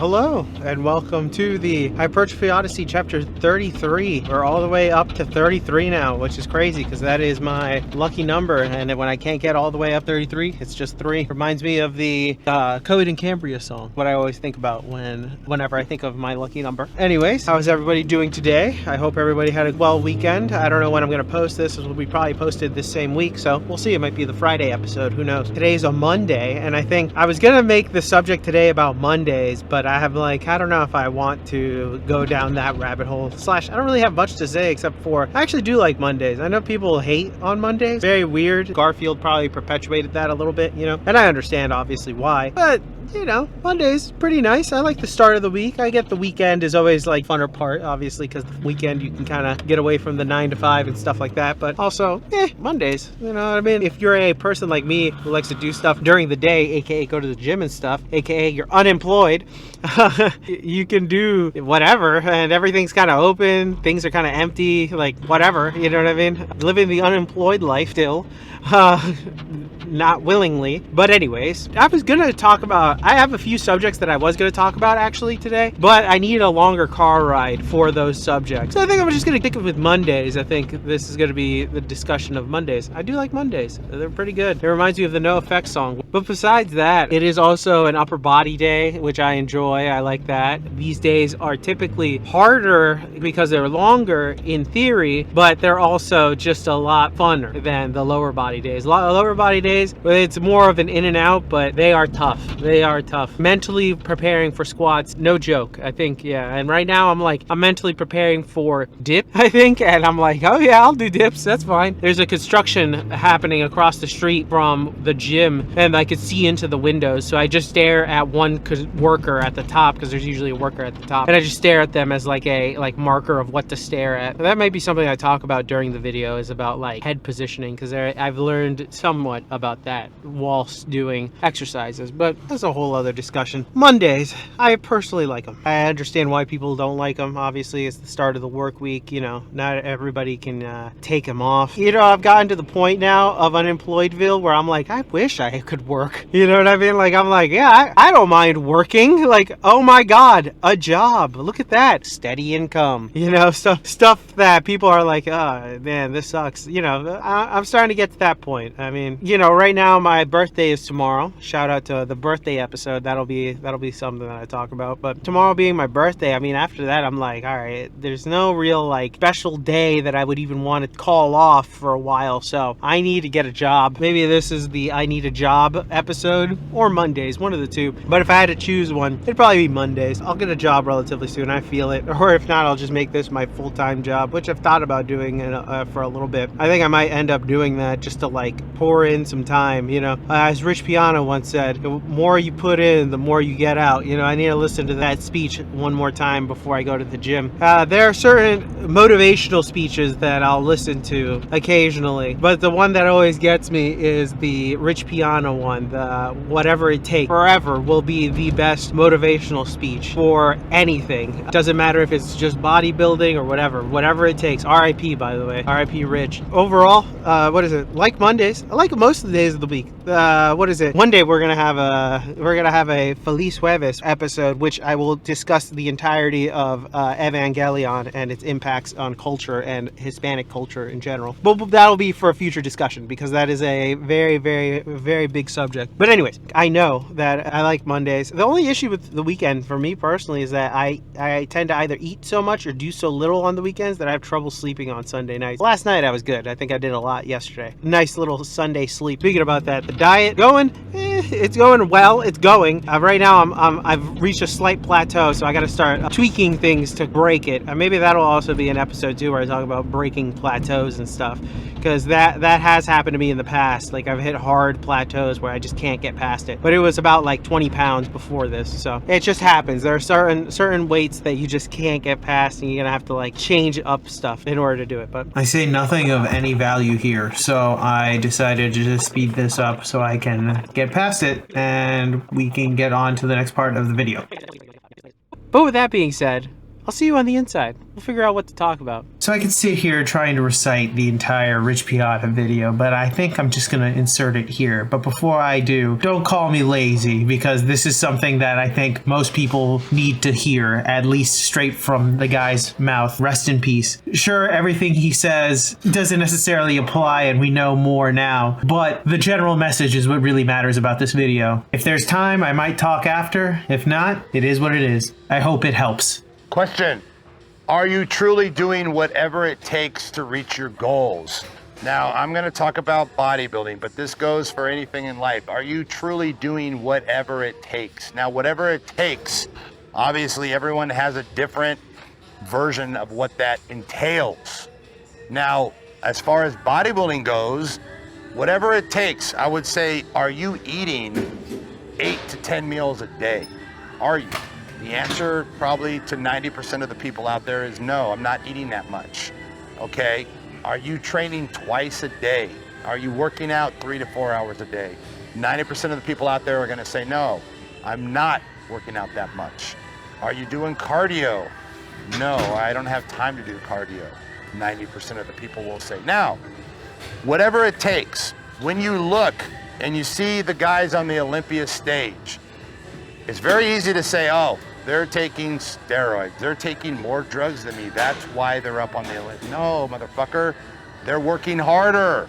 Hello, and welcome to the Hypertrophy Odyssey chapter 33. We're all the way up to 33 now, which is crazy because that is my lucky number. And when I can't get all the way up 33, it's just 3. Reminds me of the Code and Cambria song, what I always think about whenever I think of my lucky number. Anyways, how's everybody doing today? I hope everybody had a well weekend. I don't know when I'm going to post this. This will be probably posted this same week, so we'll see. It might be the Friday episode. Who knows? Today's a Monday, and I think I was going to make the subject today about Mondays, but I have I don't know if I want to go down that rabbit hole. / I don't really have much to say except for I actually do like Mondays. I know people hate on Mondays. Very weird. Garfield probably perpetuated that a little bit, and I understand obviously why, but Monday's pretty nice. I like the start of the week. I get the weekend is always like funner part, obviously, because the weekend you can kind of get away from the 9 to 5 and stuff like that. But also, Mondays, you know what I mean? If you're a person like me who likes to do stuff during the day, aka go to the gym and stuff, aka you're unemployed, you can do whatever and everything's kind of open. Things are kind of empty, like whatever, you know what I mean? Living the unemployed life still. Not willingly. But anyways, I have a few subjects that I was going to talk about actually today, but I need a longer car ride for those subjects. So I think I'm just going to stick it with Mondays. I think this is going to be the discussion of Mondays. I do like Mondays. They're pretty good. It reminds me of the NoFX song. But besides that, it is also an upper body day, which I enjoy. I like that. These days are typically harder because they're longer in theory, but they're also just a lot funner than the lower body days. Lower body days, it's more of an in and out, but they are tough. They are tough. Mentally preparing for squats, no joke. I think, and right now I'm mentally preparing for dip, I think, and I'm like, oh yeah, I'll do dips, that's fine. There's a construction happening across the street from the gym, and I could see into the windows, so I just stare at one worker at the top, because there's usually a worker at the top, and I just stare at them as like a marker of what to stare at. That might be something I talk about during the video, is about like head positioning, because I've learned somewhat about that whilst doing exercises, but that's a whole other discussion. Mondays, I personally like them. I understand why people don't like them. Obviously, it's the start of the work week. Not everybody can take them off. I've gotten to the point now of Unemployedville where I'm like, I wish I could work. You know what I mean? Like, I'm like, yeah, I don't mind working. Like, oh my God, a job. Look at that. Steady income. Stuff that people are like, oh man, this sucks. I'm starting to get to that point. I mean, right now my birthday is tomorrow. Shout out to the birthday episode. That'll be something that I talk about. But tomorrow being my birthday, I mean, after that I'm like, all right, there's no real like special day that I would even want to call off for a while. So I need to get a job. Maybe this is the I need a job episode, or Mondays, one of the two. But if I had to choose one, it'd probably be Mondays. I'll get a job relatively soon. I feel it. Or if not, I'll just make this my full-time job, which I've thought about doing for a little bit. I think I might end up doing that just to like pour in some time, as Rich Piano once said, the more you put in, the more you get out. I need to listen to that speech one more time before I go to the gym. There are certain motivational speeches that I'll listen to occasionally, but the one that always gets me is the Rich Piano one. The whatever it takes forever will be the best motivational speech for anything. It doesn't matter if it's just bodybuilding or whatever it takes. RIP, by the way. RIP Rich. Overall, what is it? Like Mondays. I like most of the days of the week. What is it? One day we're gonna have a Feliz Jueves episode, which I will discuss the entirety of Evangelion and its impacts on culture and Hispanic culture in general. But that'll be for a future discussion, because that is a very, very, very big subject. But anyways, I know that I like Mondays. The only issue with the weekend for me personally is that I tend to either eat so much or do so little on the weekends that I have trouble sleeping on Sunday nights. Last night I was good. I think I did a lot yesterday. Nice little Sunday sleep. Speaking about that, the diet going, it's going well. It's going. Right now I've reached a slight plateau, so I got to start tweaking things to break it. Maybe that'll also be an episode too, where I talk about breaking plateaus and stuff, because that has happened to me in the past. Like, I've hit hard plateaus where I just can't get past it. But it was about like 20 pounds before this, so it just happens. There are certain weights that you just can't get past, and you're gonna have to like change up stuff in order to do it. But I say nothing of any value here, so I decided to just speed this up so I can get past it and we can get on to the next part of the video. But with that being said, I'll see you on the inside. We'll figure out what to talk about. So I could sit here trying to recite the entire Rich Piata video, but I think I'm just going to insert it here. But before I do, don't call me lazy, because this is something that I think most people need to hear, at least straight from the guy's mouth. Rest in peace. Sure, everything he says doesn't necessarily apply, and we know more now, but the general message is what really matters about this video. If there's time, I might talk after. If not, it is what it is. I hope it helps. Question. Are you truly doing whatever it takes to reach your goals? Now, I'm going to talk about bodybuilding, but this goes for anything in life. Are you truly doing whatever it takes? Now, whatever it takes, obviously everyone has a different version of what that entails. Now, as far as bodybuilding goes, whatever it takes, I would say, are you eating 8 to 10 meals a day? Are you? The answer probably to 90% of the people out there is no, I'm not eating that much, okay? Are you training twice a day? Are you working out 3 to 4 hours a day? 90% of the people out there are gonna say no, I'm not working out that much. Are you doing cardio? No, I don't have time to do cardio. 90% of the people will say. Now, whatever it takes, when you look and you see the guys on the Olympia stage, it's very easy to say, oh, they're taking steroids. They're taking more drugs than me. That's why they're up on the Olympia. No, motherfucker, they're working harder.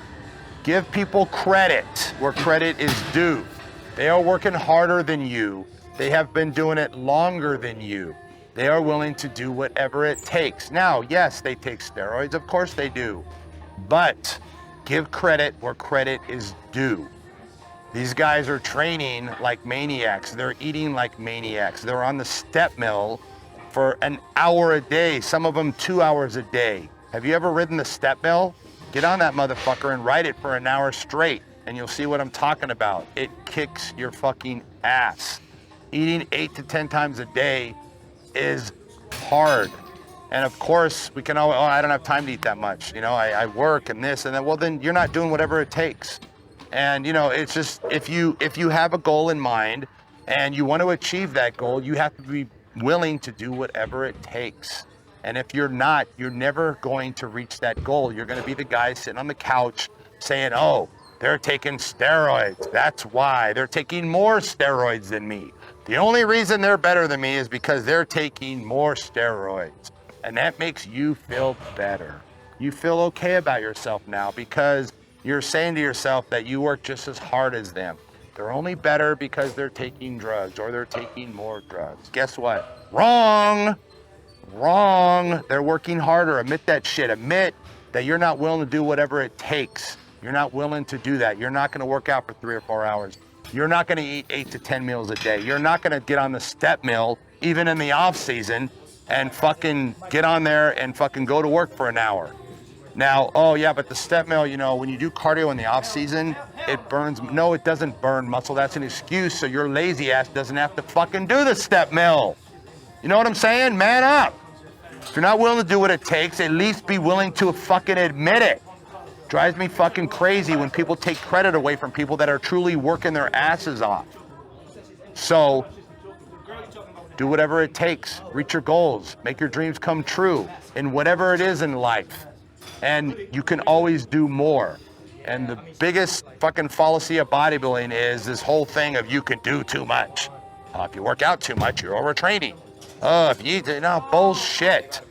Give people credit where credit is due. They are working harder than you. They have been doing it longer than you. They are willing to do whatever it takes. Now, yes, they take steroids. Of course they do. But give credit where credit is due. These guys are training like maniacs. They're eating like maniacs. They're on the step mill for an hour a day, some of them 2 hours a day. Have you ever ridden the step mill? Get on that motherfucker and ride it for an hour straight, and you'll see what I'm talking about. It kicks your fucking ass. Eating 8 to 10 times a day is hard. And of course, we can always, oh, I don't have time to eat that much. You know, I work and this and that. Well, then you're not doing whatever it takes. And you know, it's just, if you have a goal in mind and you want to achieve that goal, you have to be willing to do whatever it takes. And if you're not, you're never going to reach that goal. You're going to be the guy sitting on the couch saying, oh, they're taking steroids. That's why. They're taking more steroids than me. The only reason they're better than me is because they're taking more steroids. And that makes you feel better. You feel okay about yourself now because you're saying to yourself that you work just as hard as them. They're only better because they're taking drugs or they're taking more drugs. Guess what? Wrong. Wrong. They're working harder. Admit that shit. Admit that you're not willing to do whatever it takes. You're not willing to do that. You're not going to work out for 3 or 4 hours. You're not going to eat 8 to 10 meals a day. You're not going to get on the step mill, even in the off season, and fucking get on there and fucking go to work for an hour. Now, oh yeah, but the step mill, you know, when you do cardio in the off season, it burns. No, it doesn't burn muscle. That's an excuse so your lazy ass doesn't have to fucking do the step mill. You know what I'm saying? Man up. If you're not willing to do what it takes, at least be willing to fucking admit it. Drives me fucking crazy when people take credit away from people that are truly working their asses off. So, do whatever it takes. Reach your goals. Make your dreams come true in whatever it is in life. And you can always do more. And the biggest fucking fallacy of bodybuilding is this whole thing of you can do too much. If you work out too much, you're overtraining. If you eat, no, bullshit.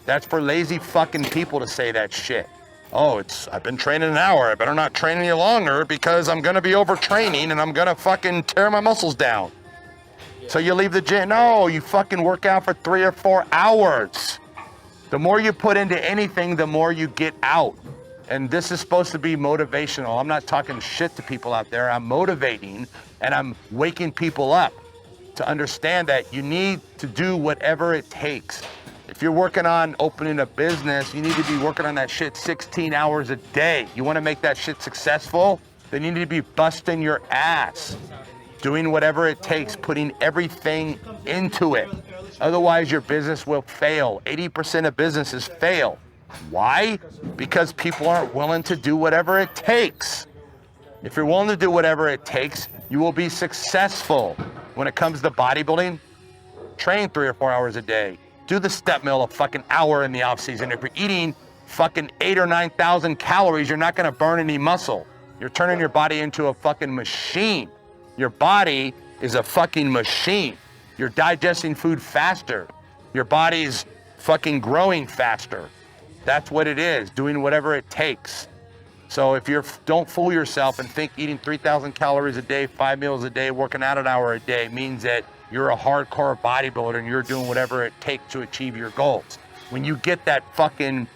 That's for lazy fucking people to say that shit. Oh, I've been training an hour. I better not train any longer because I'm gonna be overtraining and I'm gonna fucking tear my muscles down. So you leave the gym. No, you fucking work out for 3 or 4 hours. The more you put into anything, the more you get out. And this is supposed to be motivational. I'm not talking shit to people out there. I'm motivating and I'm waking people up to understand that you need to do whatever it takes. If you're working on opening a business, you need to be working on that shit 16 hours a day. You want to make that shit successful? Then you need to be busting your ass, doing whatever it takes, putting everything into it. Otherwise, your business will fail. 80% of businesses fail. Why? Because people aren't willing to do whatever it takes. If you're willing to do whatever it takes, you will be successful. When it comes to bodybuilding, train 3 or 4 hours a day. do the step mill a fucking hour in the off season. If you're eating fucking 8,000 or 9,000 calories, you're not gonna burn any muscle. You're turning your body into a fucking machine. Your body is a fucking machine. You're digesting food faster. Your body's fucking growing faster. That's what it is, doing whatever it takes. So if don't fool yourself and think eating 3,000 calories a day, 5 meals a day, working out an hour a day means that you're a hardcore bodybuilder and you're doing whatever it takes to achieve your goals. When you get that fucking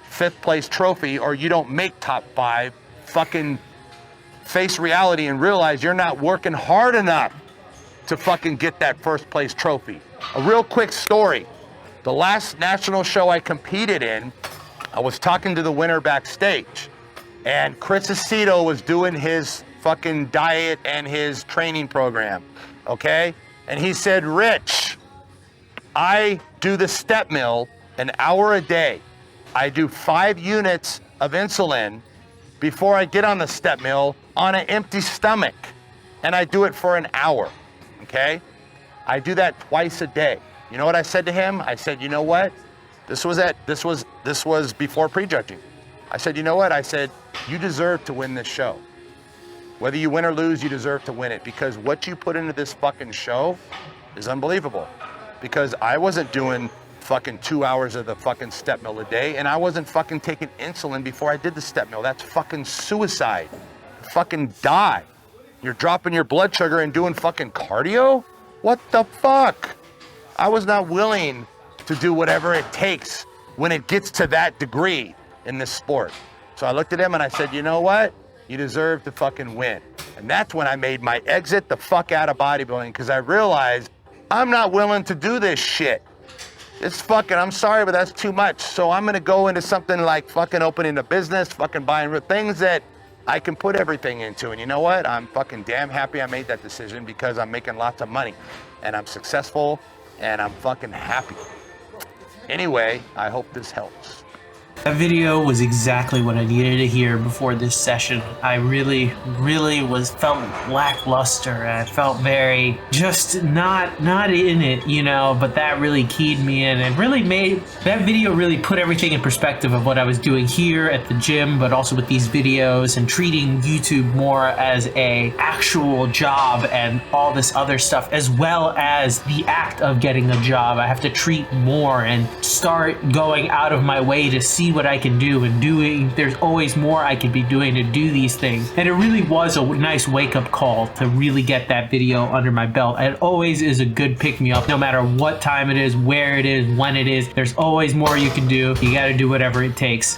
5th place trophy or you don't make top 5, fucking face reality and realize you're not working hard enough to fucking get that 1st place trophy. A real quick story. The last national show I competed in, I was talking to the winner backstage, and Chris Aceto was doing his fucking diet and his training program, okay? And he said, Rich, I do the step mill an hour a day. I do 5 units of insulin before I get on the step mill on an empty stomach. And I do it for an hour, okay? I do that twice a day. You know what I said to him? I said, you know what? This was before prejudging. I said, you know what? I said, you deserve to win this show. Whether you win or lose, you deserve to win it, because what you put into this fucking show is unbelievable. Because I wasn't doing fucking 2 hours of the fucking step mill a day, and I wasn't fucking taking insulin before I did the step mill. That's fucking suicide. Fucking die. You're dropping your blood sugar and doing fucking cardio? What the fuck? I was not willing to do whatever it takes when it gets to that degree in this sport. So I looked at him and I said, you know what? You deserve to fucking win. And that's when I made my exit the fuck out of bodybuilding, because I realized I'm not willing to do this shit. It's fucking, I'm sorry, but that's too much. So I'm gonna go into something like fucking opening a business, fucking buying things that I can put everything into. And you know what? I'm fucking damn happy I made that decision, because I'm making lots of money and I'm successful and I'm fucking happy. Anyway, I hope this helps. That video was exactly what I needed to hear before this session. I really felt lackluster. I felt very just not in it, you know, but that really keyed me in and really made that video really put everything in perspective of what I was doing here at the gym, but also with these videos and treating YouTube more as a actual job and all this other stuff, as well as the act of getting a job. I have to treat more and start going out of my way to see what I can do and doing. There's always more I could be doing to do these things. And it really was a nice wake-up call to really get that video under my belt. It always is a good pick-me-up, no matter what time it is, where it is, when it is. There's always more you can do. You gotta do whatever it takes.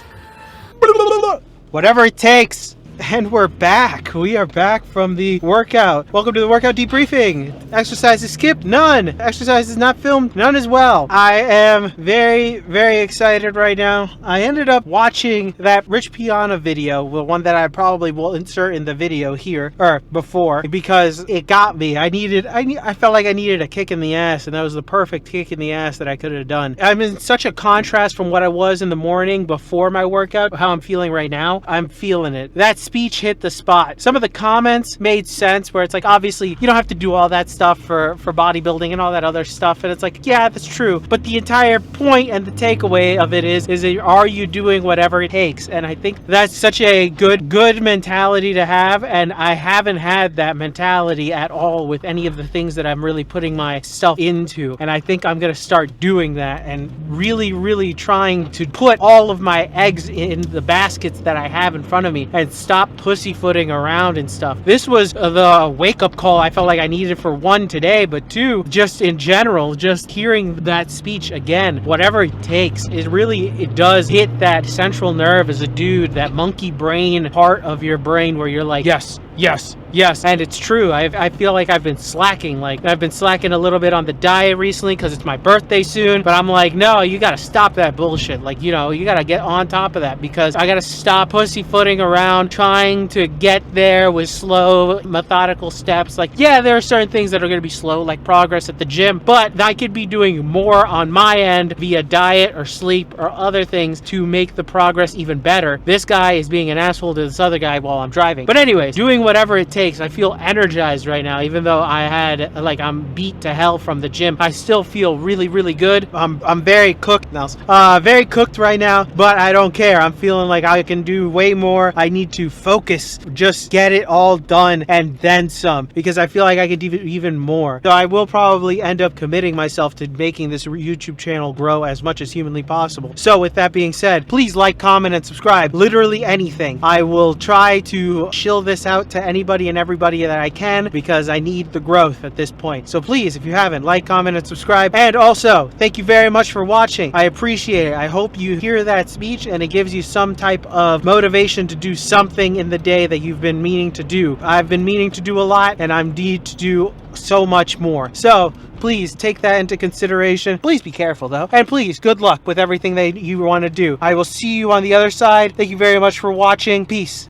Whatever it takes. And we're back. We are back from the workout. Welcome to the workout debriefing. Exercises skipped? None. Exercises not filmed? None as well. I am very excited right now. I ended up watching that Rich Piana video, the one that I probably will insert in the video here, or before, because it got me. I felt like I needed a kick in the ass, and that was the perfect kick in the ass that I could have done. I'm in such a contrast from what I was in the morning before my workout, how I'm feeling right now. I'm feeling it. That speech hit the spot. Some of the comments made sense, where it's like, obviously you don't have to do all that stuff for bodybuilding and all that other stuff, and it's like, yeah, that's true, but the entire point and the takeaway of it is are you doing whatever it takes? And I think that's such a good mentality to have, and I haven't had that mentality at all with any of the things that I'm really putting myself into, and I think I'm gonna start doing that and really trying to put all of my eggs in the baskets that I have in front of me and stop pussyfooting around and stuff. This was the wake-up call I felt like I needed, for one, today, but two, just in general, just hearing that speech again, whatever it takes. It does hit that central nerve as a dude, that monkey brain part of your brain where you're like, yes, and it's true. I feel like I've been slacking. Like, I've been slacking a little bit on the diet recently because it's my birthday soon, but I'm like, no, you gotta stop that bullshit. Like, you know, you gotta get on top of that, because I gotta stop pussyfooting around trying to get there with slow, methodical steps. Like, yeah, there are certain things that are gonna be slow, like progress at the gym, but I could be doing more on my end via diet or sleep or other things to make the progress even better. This guy is being an asshole to this other guy while I'm driving. But anyways, doing whatever it takes. I feel energized right now, even though I'm beat to hell from the gym. I still feel really, really good. I'm very cooked now. Very cooked right now, but I don't care. I'm feeling like I can do way more. I need to focus, just get it all done and then some, because I feel like I could do even more. So I will probably end up committing myself to making this YouTube channel grow as much as humanly possible. So with that being said, please like, comment, and subscribe. Literally anything. I will try to shill this out to anybody and everybody that I can, because I need the growth at this point. So please, if you haven't, like, comment, and subscribe. And also, thank you very much for watching. I appreciate it. I hope you hear that speech and it gives you some type of motivation to do something in the day that you've been meaning to do. I've been meaning to do a lot, and I'm need to do so much more. So please take that into consideration. Please be careful though, and please, good luck with everything that you want to do. I will see you on the other side. Thank you very much for watching. Peace.